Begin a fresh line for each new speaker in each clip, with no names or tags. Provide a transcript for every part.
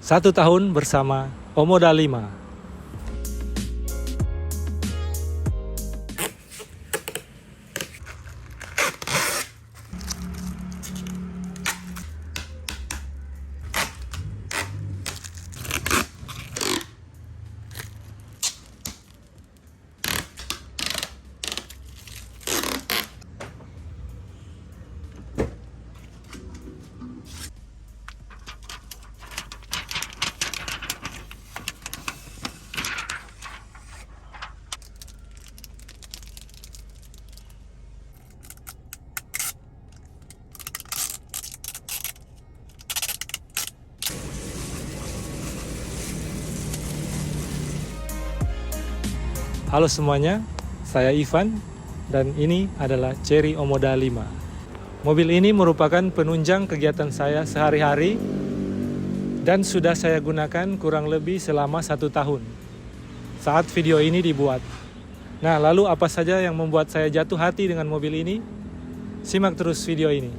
1 tahun bersama Omoda 5. Halo semuanya, saya Ivan dan ini adalah Chery Omoda 5. Mobil ini merupakan penunjang kegiatan saya sehari-hari dan sudah saya gunakan kurang lebih selama 1 tahun saat video ini dibuat. Nah, lalu apa saja yang membuat saya jatuh hati dengan mobil ini? Simak terus video ini.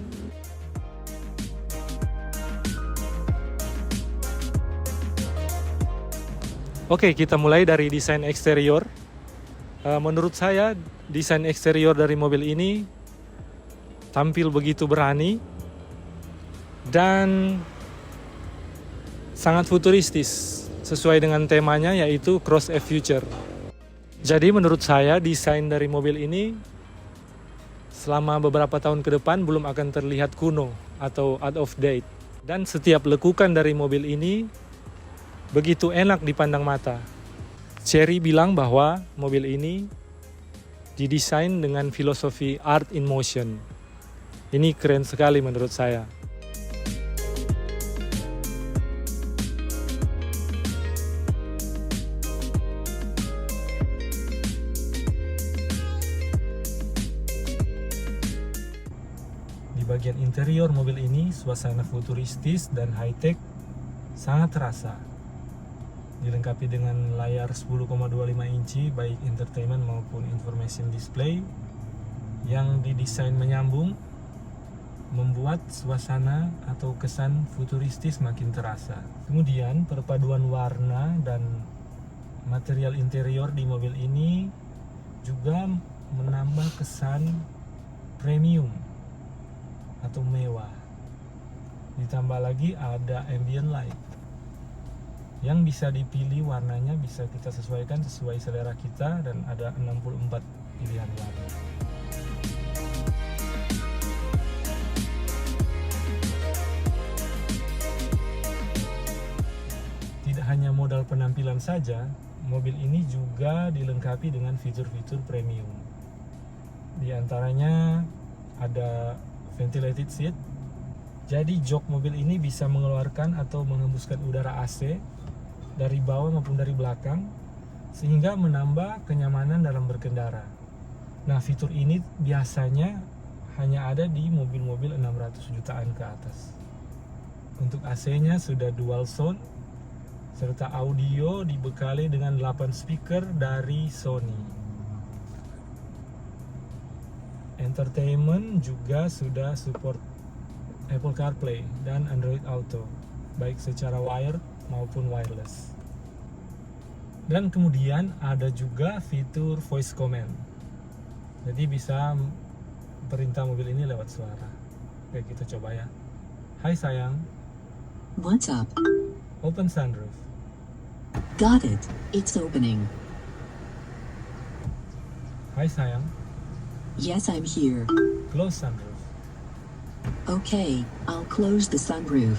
Oke, kita mulai dari desain eksterior. Menurut saya, desain eksterior dari mobil ini tampil begitu berani dan sangat futuristis sesuai dengan temanya, yaitu Cross a Future. Jadi menurut saya desain dari mobil ini selama beberapa tahun ke depan belum akan terlihat kuno atau out of date. Dan setiap lekukan dari mobil ini begitu enak dipandang mata. Chery bilang bahwa mobil ini didesain dengan filosofi art in motion. Ini keren sekali menurut saya. Di bagian interior mobil ini, suasana futuristis dan high-tech sangat terasa. Dilengkapi dengan layar 10,25 inci baik entertainment maupun information display yang didesain menyambung, membuat suasana atau kesan futuristis makin terasa. Kemudian perpaduan warna dan material interior di mobil ini juga menambah kesan premium atau mewah. Ditambah lagi ada ambient light yang bisa dipilih warnanya, bisa kita sesuaikan sesuai selera kita, dan ada 64 pilihan warna. Tidak hanya modal penampilan saja, mobil ini juga dilengkapi dengan fitur-fitur premium. Di antaranya ada ventilated seat. Jadi jok mobil ini bisa mengeluarkan atau menghembuskan udara AC dari bawah maupun dari belakang, sehingga menambah kenyamanan dalam berkendara. Nah, fitur ini biasanya hanya ada di mobil-mobil 600 jutaan ke atas. Untuk AC-nya sudah dual sound, serta audio dibekali dengan 8 speaker dari Sony. Entertainment juga sudah support Apple CarPlay dan Android Auto, baik secara wired maupun wireless. Dan kemudian ada juga fitur voice command. Jadi bisa perintah mobil ini lewat suara. Oke, kita coba ya. Hai sayang.
What's up?
Open sunroof.
Got it. It's opening.
Hai sayang.
Yes, I'm here.
Close sunroof.
Okay, I'll close the sunroof.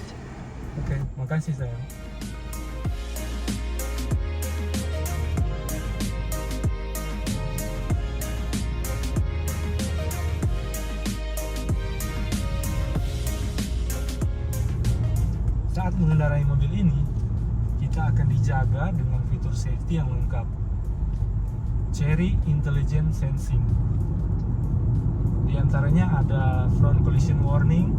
Oke, makasih sayang. Saat mengendarai mobil ini, kita akan dijaga dengan fitur safety yang lengkap. Chery Intelligent Sensing. Di antaranya ada front collision warning,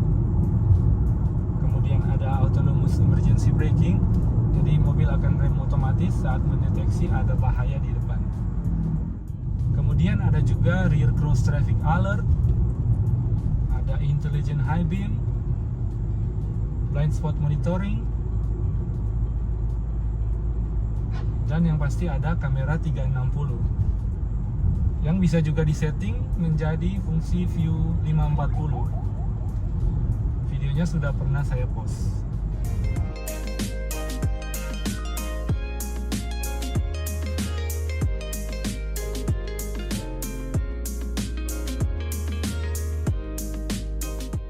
kemudian ada autonomous emergency braking. Jadi mobil akan rem otomatis saat mendeteksi ada bahaya di depan. Kemudian ada juga rear cross traffic alert, ada intelligent high beam, blind spot monitoring, Dan yang pasti ada kamera 360 yang bisa juga disetting menjadi fungsi view 540. Videonya sudah pernah saya post.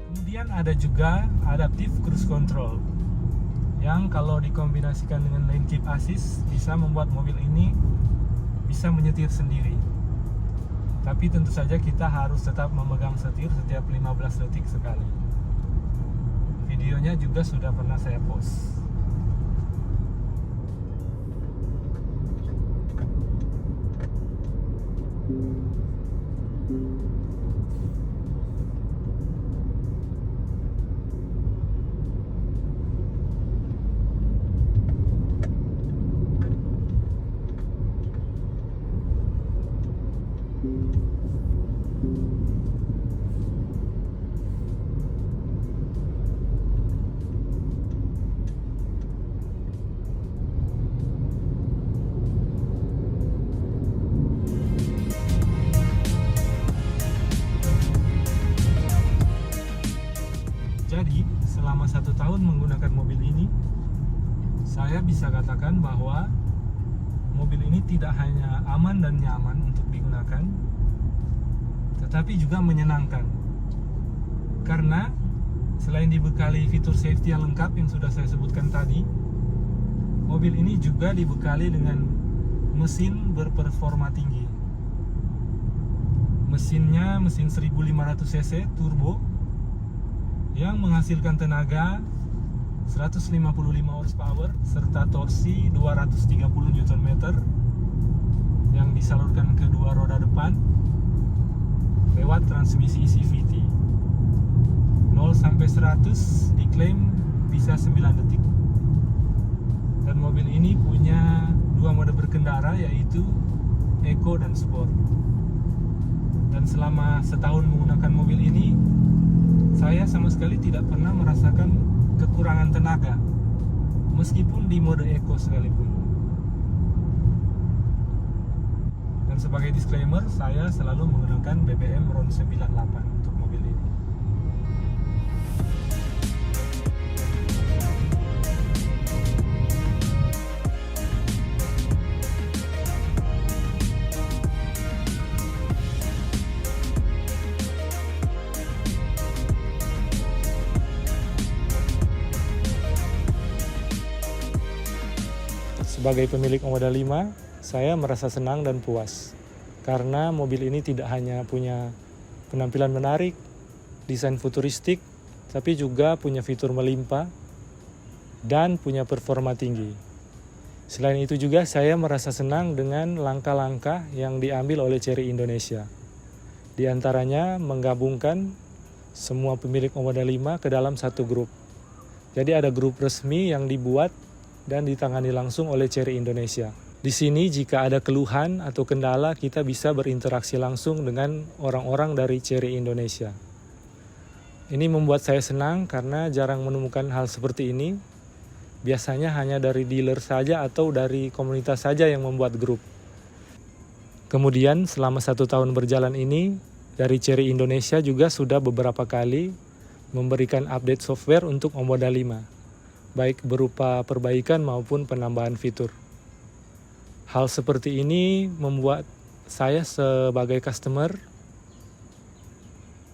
Kemudian ada juga adaptive cruise control yang kalau dikombinasikan dengan lane keep assist bisa membuat mobil ini bisa menyetir sendiri. Tapi tentu saja kita harus tetap memegang setir setiap 15 detik sekali. Videonya juga sudah pernah saya post. Jadi, selama 1 tahun menggunakan mobil ini, saya bisa katakan bahwa mobil ini tidak hanya aman dan nyaman untuk digunakan, tetapi juga menyenangkan. Karena selain dibekali fitur safety yang lengkap yang sudah saya sebutkan tadi, mobil ini juga dibekali dengan mesin berperforma tinggi. Mesinnya mesin 1500 cc turbo yang menghasilkan tenaga 155 horsepower serta torsi 230 Nm yang disalurkan ke dua roda depan lewat transmisi CVT. 0 sampai 100 diklaim bisa 9 detik. Dan mobil ini punya dua mode berkendara, yaitu Eco dan Sport. Dan selama setahun menggunakan mobil ini, saya sama sekali tidak pernah merasakan kekurangan tenaga, meskipun di mode Eco sekalipun. Dan sebagai disclaimer, saya selalu menggunakan BBM RON 98 untuk mobil ini. Sebagai pemilik Omoda 5, saya merasa senang dan puas karena mobil ini tidak hanya punya penampilan menarik, desain futuristik, tapi juga punya fitur melimpah dan punya performa tinggi. Selain itu juga saya merasa senang dengan langkah-langkah yang diambil oleh Chery Indonesia. Di antaranya menggabungkan semua pemilik Omoda 5 ke dalam satu grup. Jadi ada grup resmi yang dibuat dan ditangani langsung oleh Chery Indonesia. Di sini jika ada keluhan atau kendala, kita bisa berinteraksi langsung dengan orang-orang dari Chery Indonesia. Ini membuat saya senang karena jarang menemukan hal seperti ini. Biasanya hanya dari dealer saja atau dari komunitas saja yang membuat grup. Kemudian selama 1 tahun berjalan ini, dari Chery Indonesia juga sudah beberapa kali memberikan update software untuk Omoda 5. Baik berupa perbaikan maupun penambahan fitur. Hal seperti ini membuat saya sebagai customer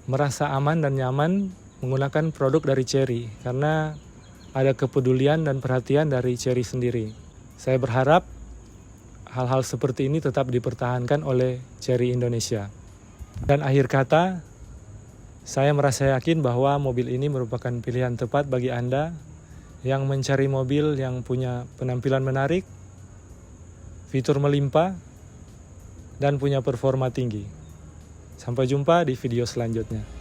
merasa aman dan nyaman menggunakan produk dari Chery karena ada kepedulian dan perhatian dari Chery sendiri. Saya berharap hal-hal seperti ini tetap dipertahankan oleh Chery Indonesia. Dan akhir kata, saya merasa yakin bahwa mobil ini merupakan pilihan tepat bagi Anda yang mencari mobil yang punya penampilan menarik, fitur melimpah, dan punya performa tinggi. Sampai jumpa di video selanjutnya.